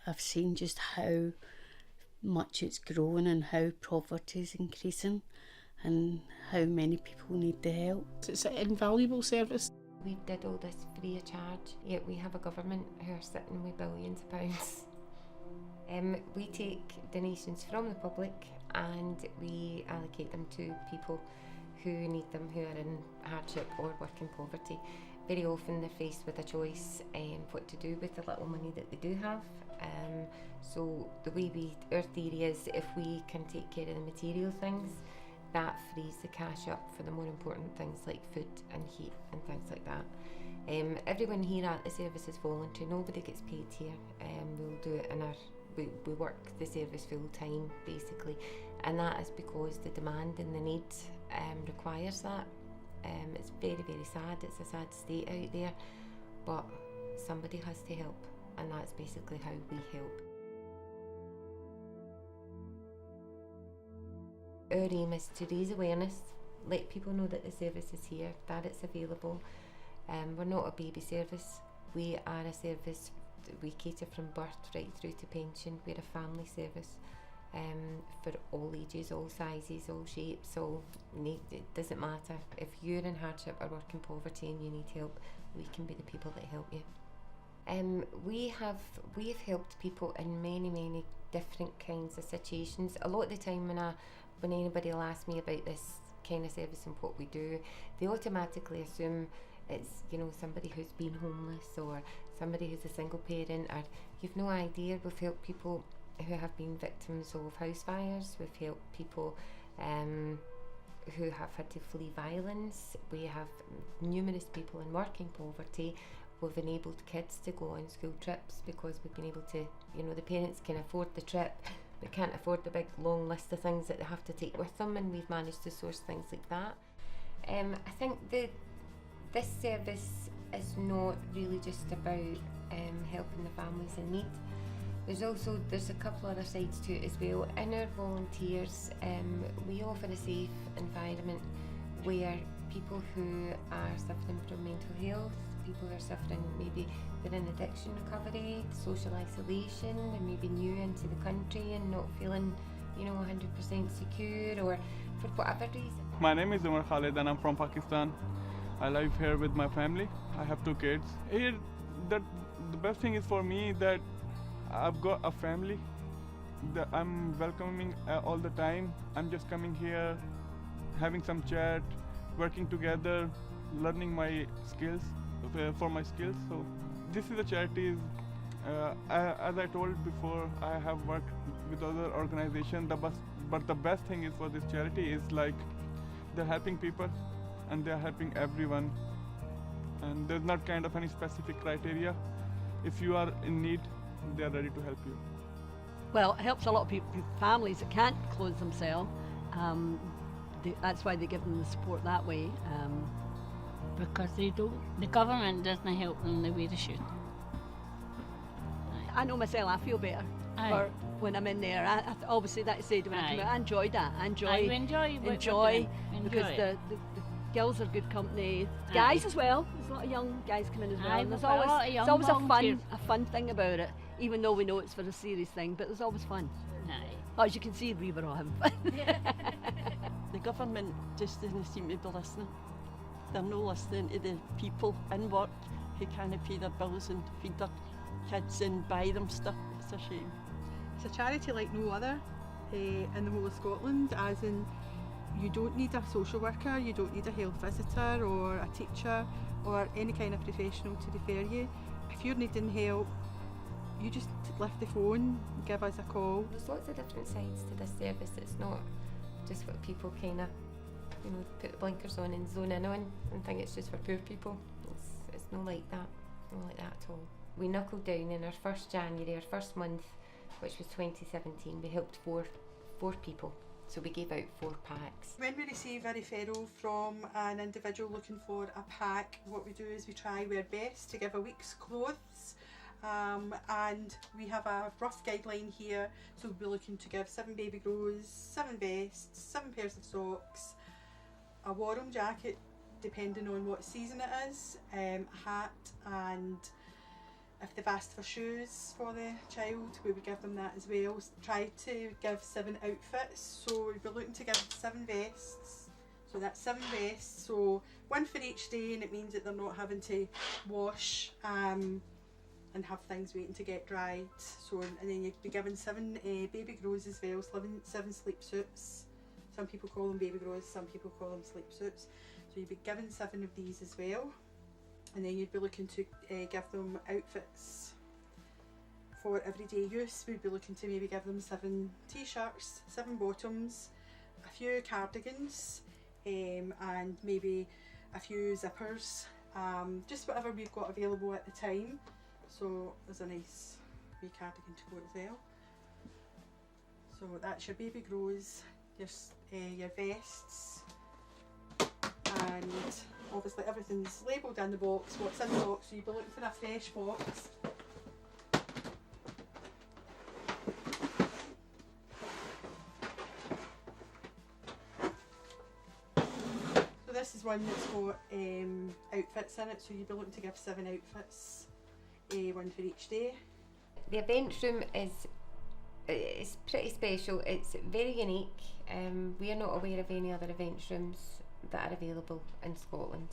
I've seen just how much it's growing and how poverty is increasing and how many people need the help. It's an invaluable service. We did all this free of charge, yet we have a government who are sitting with billions of pounds. We take donations from the public and we allocate them to people who need them, who are in hardship or working poverty. Very often they're faced with a choice what to do with the little money that they do have. So the way our theory is, if we can take care of the material things, that frees the cash up for the more important things like food and heat and things like that. Everyone here at the service is voluntary, nobody gets paid here. We'll do it we work the service full time basically, and that is because the demand and the need requires that. It's very, very sad, it's a sad state out there, but somebody has to help, and that's basically how we help. Our aim is to raise awareness, let people know that the service is here, that it's available. We're not a baby service, we are a service, we cater from birth right through to pension. We're a family service for all ages, all sizes, all shapes, it doesn't matter. If you're in hardship or working poverty and you need help, we can be the people that help you. We've helped people in many, many different kinds of situations. A lot of the time when anybody will ask me about this kind of service and what we do, they automatically assume it's, somebody who's been homeless or somebody who's a single parent, or you've no idea. We've helped people who have been victims of house fires, we've helped people who have had to flee violence, we have numerous people in working poverty. We've enabled kids to go on school trips because we've been able to, the parents can afford the trip but can't afford the big long list of things that they have to take with them, and we've managed to source things like that. I think this service is not really just about helping the families in need. There's a couple other sides to it as well. In our volunteers, we offer a safe environment where people who are suffering from mental health, people who are suffering, maybe they're in addiction recovery, social isolation, they're maybe new into the country and not feeling 100% secure, or for whatever reason. My name is Umar Khalid and I'm from Pakistan. I live here with my family. I have 2 kids. Here, the best thing is for me that I've got a family that I'm welcoming all the time. I'm just coming here, having some chat, working together, learning my skills, for my skills. So this is a charity. As I told before, I have worked with other organizations, but the best thing is for this charity is like they're helping people and they're helping everyone, and there's not kind of any specific criteria. If you are in need, they're ready to help you. Well, it helps a lot of people, families that can't clothe themselves. That's why they give them the support that way. Because the government doesn't help them the way they should. I know myself, I feel better for when I'm in there. I always say that said when I come out. I enjoyed that. I enjoy because the girls are good company. Guys as well. There's a lot of young guys come in as well. And there's always a fun thing about it, even though we know it's for a serious thing, but there's always fun. As you can see, we were all having fun. The government just doesn't seem to be listening. They're not listening to the people in work who can't pay their bills and feed their kids and buy them stuff. It's a shame. It's a charity like no other in the whole of Scotland, as in you don't need a social worker, you don't need a health visitor or a teacher or any kind of professional to refer you. If you're needing help, you just lift the phone, give us a call. There's lots of different sides to this service. It's not just what people kind of put the blinkers on and zone in on and think it's just for poor people. It's not like that, at all. We knuckled down in our first January, our first month, which was 2017, we helped four people. So we gave out 4 packs. When we receive a referral from an individual looking for a pack, what we do is we try our best to give a week's clothes, and we have a rough guideline here. So we'll be looking to give 7 baby grows, 7 vests, 7 pairs of socks, a warm jacket depending on what season it is, a hat and If they've asked for shoes for the child, we would give them that as well. Try to give 7 outfits, so we'd be looking to give 7 vests. So that's 7 vests, so 1 for each day, and it means that they're not having to wash and have things waiting to get dried. So, and then you'd be given 7 baby grows as well, 7 sleep suits. Some people call them baby grows, some people call them sleep suits. So you'd be given 7 of these as well. And then you'd be looking to give them outfits for everyday use. We'd be looking to maybe give them 7 t-shirts, 7 bottoms, a few cardigans, and maybe a few zippers, just whatever we've got available at the time. So there's a nice wee cardigan to go as well. So that's your baby grows, your vests, and obviously everything's labelled in the box, what's in the box, so you'll be looking for a fresh box. So this is one that's got outfits in it, so you'll be looking to give 7 outfits, 1 for each day. The event room is pretty special, it's very unique. We are not aware of any other event rooms that are available in Scotland,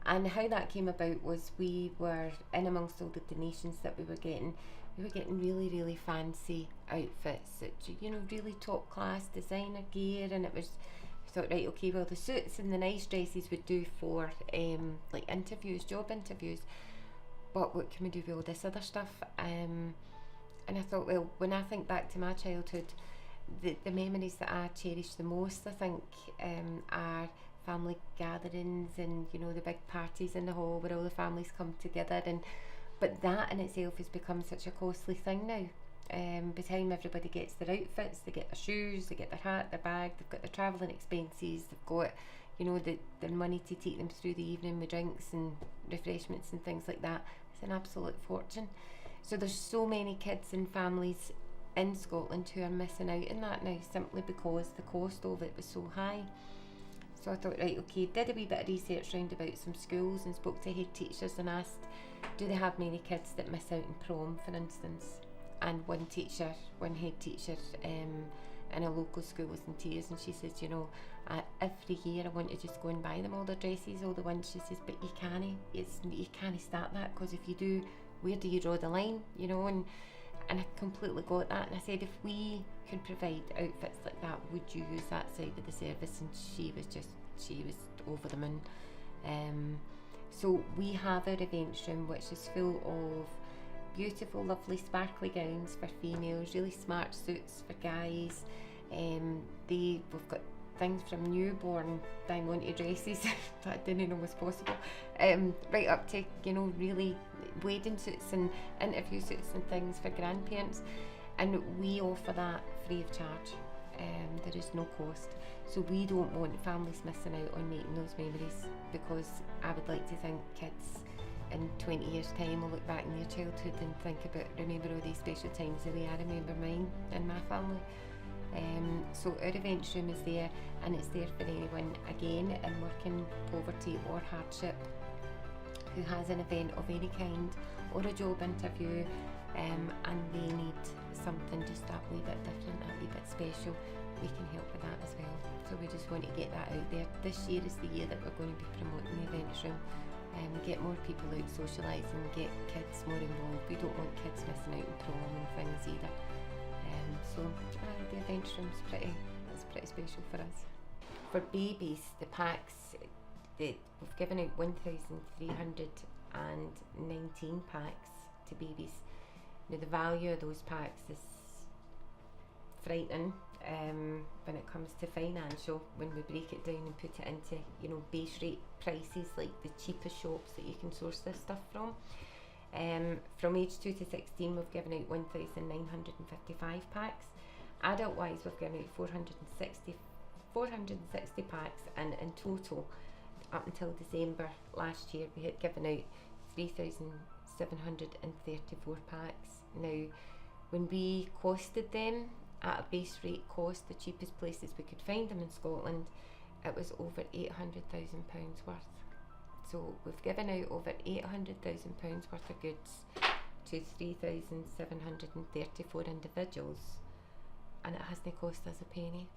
and how that came about was we were in amongst all the donations that we were getting really fancy outfits that, you know, really top class designer gear, and it was, we thought, right, okay, well the suits and the nice dresses would do for like interviews, job interviews, but what can we do with all this other stuff? And I thought, well, when I think back to my childhood, the memories that I cherish the most, I think, are family gatherings and, you know, the big parties in the hall where all the families come together, but that in itself has become such a costly thing now. By the time everybody gets their outfits, they get their shoes, they get their hat, their bag, they've got their travelling expenses, they've got, you know, the money to take them through the evening with drinks and refreshments and things like that. It's an absolute fortune. So there's so many kids and families in Scotland who are missing out on that now, simply because the cost of it was so high. So I thought, right, okay, did a wee bit of research round about some schools and spoke to head teachers and asked, do they have many kids that miss out on prom, for instance? And one head teacher in a local school was in tears, and she says, you know, every year I want to just go and buy them all their dresses, all the ones. She says, but you can't start that, because if you do, where do you draw the line, you know? And I completely got that, and I said, if we could provide outfits like that, would you use that side of the service? And she was over the moon. So we have our event room, which is full of beautiful, lovely, sparkly gowns for females, really smart suits for guys. We've got things from newborn down onto dresses that I didn't know was possible, right up to, you know, really wedding suits and interview suits and things for grandparents, and we offer that free of charge. There is no cost, so we don't want families missing out on making those memories, because I would like to think kids in 20 years time will look back in their childhood and remember all these special times the way I remember mine and my family. So our event room is there, and it's there for anyone, again, in working poverty or hardship, who has an event of any kind or a job interview, and they need something just that wee bit different, that wee bit special. We can help with that as well. So we just want to get that out there. This year is the year that we're going to be promoting the event room, and get more people out socialising, get kids more involved. We don't want kids missing out on prom and things either. So the event room's pretty special for us. For babies, the packs, we've given out 1,319 packs to babies. Now the value of those packs is frightening when it comes to financial, when we break it down and put it into, you know, base rate prices, like the cheapest shops that you can source this stuff from. From age 2 to 16, we've given out 1,955 packs. Adult wise, we've given out 460 packs, and in total, up until December last year, we had given out 3,734 packs. Now, when we costed them at a base rate cost, the cheapest places we could find them in Scotland, it was over £800,000 worth. So we've given out over £800,000 worth of goods to 3,734 individuals, and it hasn't cost us a penny.